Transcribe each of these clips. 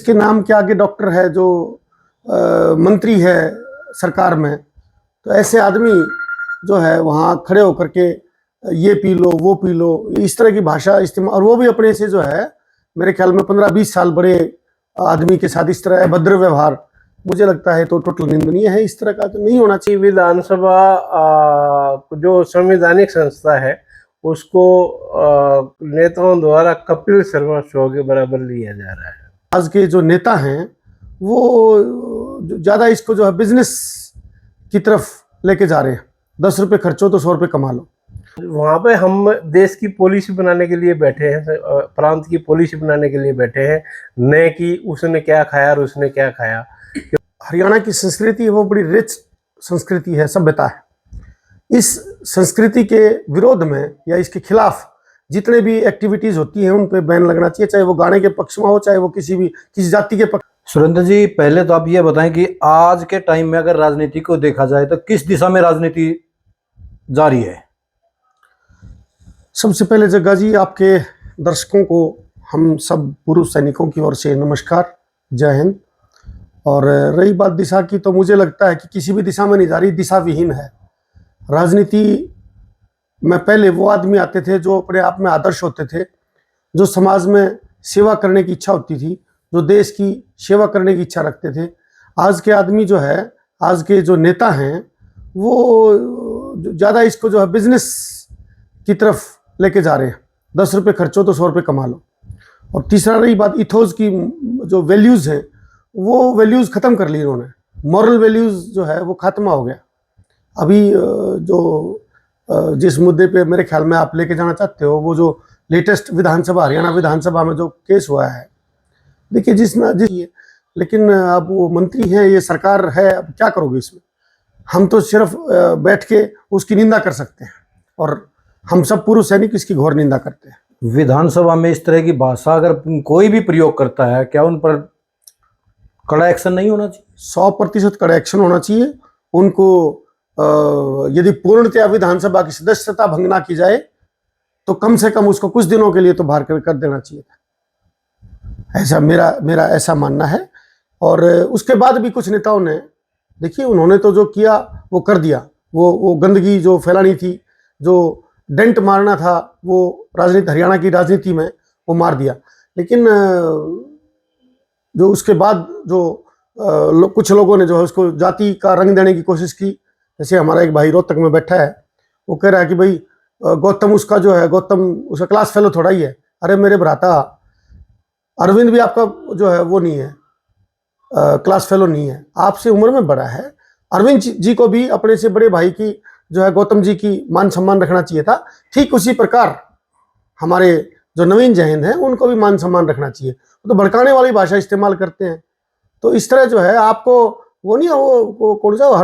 जिसके नाम के आगे डॉक्टर है, जो मंत्री है सरकार में, तो ऐसे आदमी जो है वहाँ खड़े होकर के ये पी लो वो पी लो, इस तरह की भाषा इस्तेमाल, और वो भी अपने से जो है मेरे ख्याल में 15-20 साल बड़े आदमी के साथ इस तरह अभद्र व्यवहार, मुझे लगता है तो टोटल निंदनीय है। इस तरह का तो नहीं होना चाहिए। विधानसभा जो संवैधानिक संस्था है उसको नेताओं द्वारा कपिल शर्मा शो के बराबर लिया जा रहा है। आज के जो नेता हैं वो ज़्यादा इसको जो है बिजनेस की तरफ लेके जा रहे हैं। 10 रुपये खर्चो तो 100 रुपये कमा लो। वहाँ पे हम देश की पॉलिसी बनाने के लिए बैठे हैं, प्रांत की पॉलिसी बनाने के लिए बैठे हैं, न कि उसने क्या खाया और उसने क्या खाया। हरियाणा की संस्कृति है वो बड़ी रिच संस्कृति है, सभ्यता है। इस संस्कृति के विरोध में या इसके खिलाफ जितने भी एक्टिविटीज़ होती हैं उन पे बैन लगना चाहिए, चाहे वो गाने के पक्ष में हो, चाहे वो किसी जाति के पक्ष। सुरेंद्र जी, पहले तो आप ये बताएं कि आज के टाइम में अगर राजनीति को देखा जाए तो किस दिशा में राजनीति जारी है? सबसे पहले जग्गा जी, आपके दर्शकों को हम सब पूर्व सैनिकों की ओर से नमस्कार, जय हिंद। और रही बात दिशा की, तो मुझे लगता है कि किसी भी दिशा में नहीं जा रही, दिशा विहीन है राजनीति में। पहले वो आदमी आते थे जो अपने आप में आदर्श होते थे, जो समाज में सेवा करने की इच्छा होती थी, जो देश की सेवा करने की इच्छा रखते थे। आज के आदमी जो है, आज के जो नेता हैं, वो ज़्यादा इसको जो है बिजनेस की तरफ लेके जा रहे हैं। 10 रुपये खर्चो तो 100 रुपये कमा लो। और तीसरा रही बात इथोस की, जो वैल्यूज़ हैं वो वैल्यूज़ ख़त्म कर ली इन्होंने। मॉरल वैल्यूज़ जो है वो खात्मा हो गया। अभी जो जिस मुद्दे पे मेरे ख्याल में आप लेके जाना चाहते हो, वो जो लेटेस्ट विधानसभा, हरियाणा विधानसभा में जो केस हुआ है, देखिए लेकिन अब वो मंत्री हैं, ये सरकार है, अब क्या करोगे इसमें? हम तो सिर्फ बैठ के उसकी निंदा कर सकते हैं, और हम सब पूर्व सैनिक इसकी घोर निंदा करते हैं। विधानसभा में इस तरह की भाषा अगर कोई भी प्रयोग करता है, क्या उन पर कड़ा एक्शन नहीं होना चाहिए? 100% कड़ा एक्शन होना चाहिए। उनको यदि पूर्णतया विधानसभा की सदस्यता भंग ना की जाए तो कम से कम उसको कुछ दिनों के लिए तो बाहर कर देना चाहिए था। ऐसा मेरा ऐसा मानना है। और उसके बाद भी कुछ नेताओं ने, देखिए उन्होंने तो जो किया वो कर दिया। वो गंदगी जो फैलानी थी, जो डेंट मारना था, वो राजनीति, हरियाणा की राजनीति में वो मार दिया। लेकिन जो उसके बाद जो कुछ लोगों ने जो है उसको जाति का रंग देने की कोशिश की। जैसे हमारा एक भाई रोहतक में बैठा है, वो कह रहा है कि भाई गौतम उसका जो है, गौतम उसका क्लास फेलो थोड़ा ही है। अरे मेरे भ्राता, अरविंद भी आपका जो है वो नहीं है, क्लास फेलो नहीं है, आपसे उम्र में बड़ा है। अरविंद जी को भी अपने से बड़े भाई की जो है, गौतम जी की मान सम्मान रखना चाहिए था। ठीक उसी प्रकार हमारे जो नवीन जय हिंद हैं उनको भी मान सम्मान रखना चाहिए। वो तो भड़काने वाली भाषा इस्तेमाल करते हैं। तो इस तरह जो है आपको वो नहीं, वो कौन सा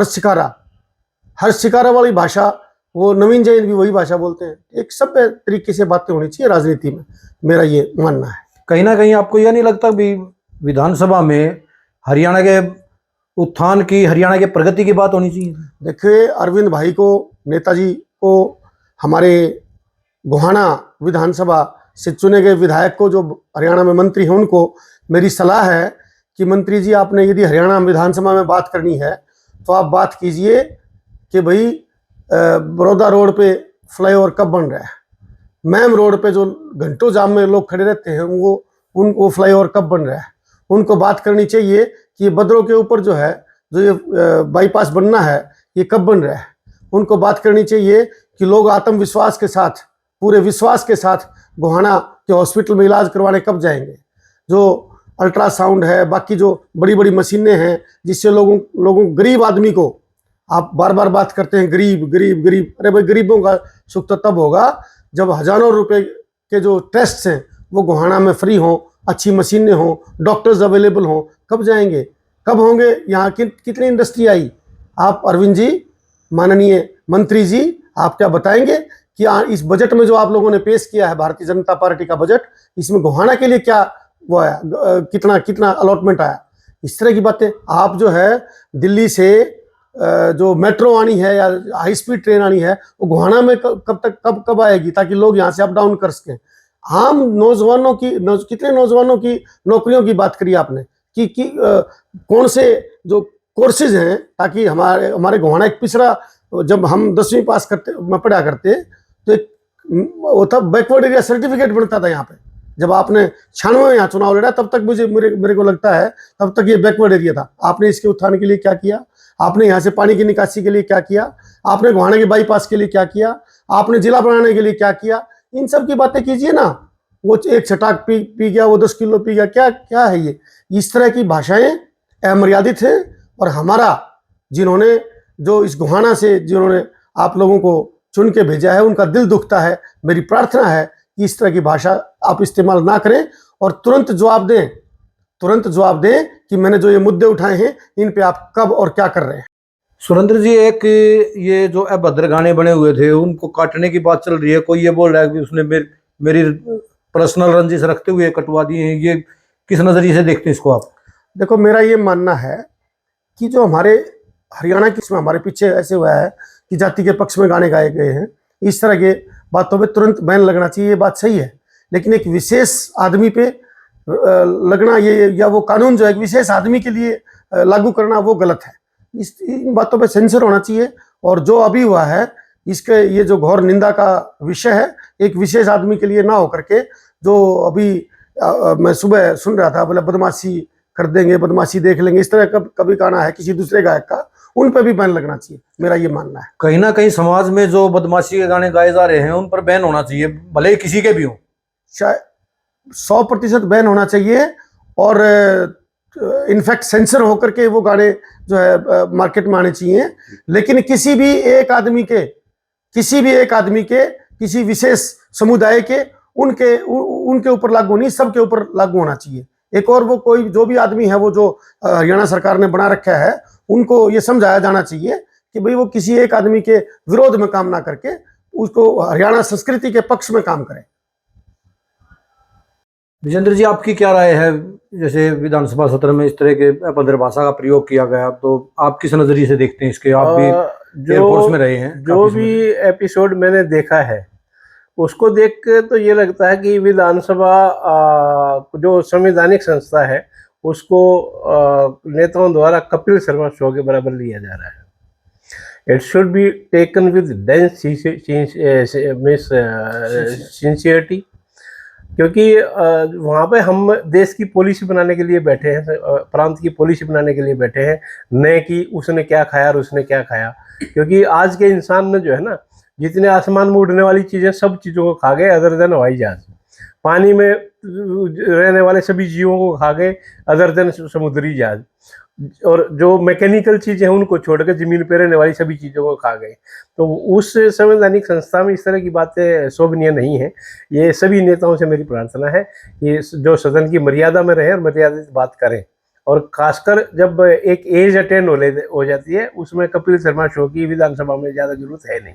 हर्ष शिकारा वाली भाषा, वो नवीन जय हिंद भी वही भाषा बोलते हैं। एक सभ्य तरीके से बातें होनी चाहिए राजनीति में, मेरा ये मानना है। कहीं ना कहीं आपको यह नहीं लगता भी विधानसभा में हरियाणा के उत्थान की, हरियाणा के प्रगति की बात होनी चाहिए? देखिए, अरविंद भाई को, नेताजी को, हमारे गोहाना विधानसभा से चुने गए विधायक को, जो हरियाणा में मंत्री हैं, उनको मेरी सलाह है कि मंत्री जी, आपने यदि हरियाणा विधानसभा में बात करनी है तो आप बात कीजिए कि भाई बड़ौदा रोड पे फ्लाईओवर कब बन रहा है, मैम रोड पे जो घंटों जाम में लोग खड़े रहते हैं वो फ्लाईओवर कब बन रहा है। उनको बात करनी चाहिए कि ये बदरों के ऊपर जो है, जो ये बाईपास बनना है, ये कब बन रहा है। उनको बात करनी चाहिए कि लोग आत्मविश्वास के साथ, पूरे विश्वास के साथ गोहाना के हॉस्पिटल में इलाज करवाने कब जाएंगे। जो अल्ट्रासाउंड है, बाकी जो बड़ी बड़ी मशीनें हैं, जिससे लोगों गरीब आदमी को, आप बार बार बात करते हैं गरीब गरीब गरीब, अरे भाई गरीबों का सुख तो तब होगा जब हजारों रुपए के जो टेस्ट हैं वो गोहाना में फ्री हों, अच्छी मशीनें हों, डॉक्टर्स अवेलेबल हों। कब जाएंगे, कब होंगे? यहाँ कितनी इंडस्ट्री आई। आप अरविंद जी, माननीय मंत्री जी, आप क्या बताएंगे कि इस बजट में जो आप लोगों ने पेश किया है, भारतीय जनता पार्टी का बजट, इसमें गोहाना के लिए क्या वो आया, कितना अलॉटमेंट आया? इस तरह की बातें। आप जो है दिल्ली से जो मेट्रो आनी है या हाई स्पीड ट्रेन आनी है, वो गोहाना में कब आएगी, ताकि लोग यहाँ से अप डाउन कर सकें। आम नौजवानों की, कितने नौजवानों की नौकरियों की बात करी आपने। कौन से जो कोर्सेज हैं, ताकि हमारे गोहाना एक पिछड़ा, जब हम 10वीं पास करते में पढ़ा करते तो एक वो था बैकवर्ड एरिया सर्टिफिकेट बनता था यहाँ पे। जब आपने 96 में यहाँ चुनाव लड़ा तब तक मेरे को लगता है तब तक ये बैकवर्ड एरिया था। आपने इसके उत्थान के लिए क्या किया? आपने यहाँ से पानी की निकासी के लिए क्या किया? आपने गोहाना के बाईपास के लिए क्या किया? आपने जिला बनाने के लिए क्या किया? इन सब की बातें कीजिए ना। वो एक छटाक पी गया, वो 10 किलो पी गया, क्या है ये? इस तरह की भाषाएं अमर्यादित हैं। और हमारा जिन्होंने जो इस गोहाना से जिन्होंने आप लोगों को चुन के भेजा है, उनका दिल दुखता है। मेरी प्रार्थना है कि इस तरह की भाषा आप इस्तेमाल ना करें और तुरंत जवाब दें कि मैंने जो ये मुद्दे उठाए हैं इन पे आप कब और क्या कर रहे हैं। सुरेंद्र जी, एक ये जो अभद्र गाने बने हुए थे उनको काटने की बात चल रही है। कोई ये बोल रहा है कि उसने मेरी पर्सनल रंजिश रखते हुए कटवा दिए हैं। ये किस नजरिए से देखते हैं इसको आप? देखो, मेरा ये मानना है कि जो हमारे हरियाणा किस्म हमारे पीछे ऐसे हुआ है कि जाति के पक्ष में गाने गाए गए हैं, इस तरह के बातों पे तुरंत बैन लगना चाहिए, ये बात सही है। लेकिन एक विशेष आदमी पे लगना, ये या वो कानून जो है एक विशेष आदमी के लिए लागू करना, वो गलत है। इन बातों पे सेंसर होना चाहिए। और जो अभी हुआ है इसके ये जो घोर निंदा का विषय है, एक विशेष आदमी के लिए ना होकर के, जो अभी मैं सुबह सुन रहा था, बोले बदमाशी कर देंगे, बदमाशी देख लेंगे, इस तरह कभी गाना है किसी दूसरे गायक का, उन पर भी बैन लगना चाहिए, मेरा ये मानना है। कहीं ना कहीं समाज में जो बदमाशी के गाने गाए जा रहे हैं उन पर बैन होना चाहिए, भले ही किसी के भी हो। शायद 100% बैन होना चाहिए। और इनफैक्ट सेंसर होकर के वो गाने जो है मार्केट में आने चाहिए। लेकिन किसी भी एक आदमी के किसी विशेष समुदाय के उनके ऊपर लागू नहीं, सबके ऊपर लागू होना चाहिए। एक और वो कोई जो भी आदमी है, वो जो हरियाणा सरकार ने बना रखा है, उनको ये समझाया जाना चाहिए कि भाई वो किसी एक आदमी के विरोध में काम ना करके उसको हरियाणा संस्कृति के पक्ष में काम करें। विजेंद्र जी, आपकी क्या राय है? जैसे विधानसभा सत्र में इस तरह के अभद्र भाषा का प्रयोग किया गया, तो आप किस नजरिए से देखते हैं इसके? आप भी एयरफोर्स में रहे हैं। जो भी एपिसोड मैंने देखा है उसको देख के तो ये लगता है कि विधानसभा जो संवैधानिक संस्था है उसको नेताओं द्वारा कपिल शर्मा शो के बराबर लिया जा रहा है। It should be taken with dense sincerity, क्योंकि वहाँ पे हम देश की पॉलिसी बनाने के लिए बैठे हैं, प्रांत की पॉलिसी बनाने के लिए बैठे हैं, न कि उसने क्या खाया और उसने क्या खाया। क्योंकि आज के इंसान ने जो है ना, जितने आसमान में उड़ने वाली चीज़ें सब चीज़ों को खा गए अदर देन हवाई जहाज, पानी में रहने वाले सभी जीवों को खा गए अदर देन समुद्री जहाज, और जो मैकेनिकल चीज़ें हैं उनको छोड़कर ज़मीन पर रहने वाली सभी चीज़ों को खा गए। तो उस संवैधानिक संस्था में इस तरह की बातें शोभनीय नहीं है। ये सभी नेताओं से मेरी प्रार्थना है कि जो सदन की मर्यादा में रहे और मर्यादित बात करें, और खासकर जब एक एज अटेंड हो जाती है उसमें कपिल शर्मा शो की विधानसभा में ज़्यादा जरूरत है नहीं।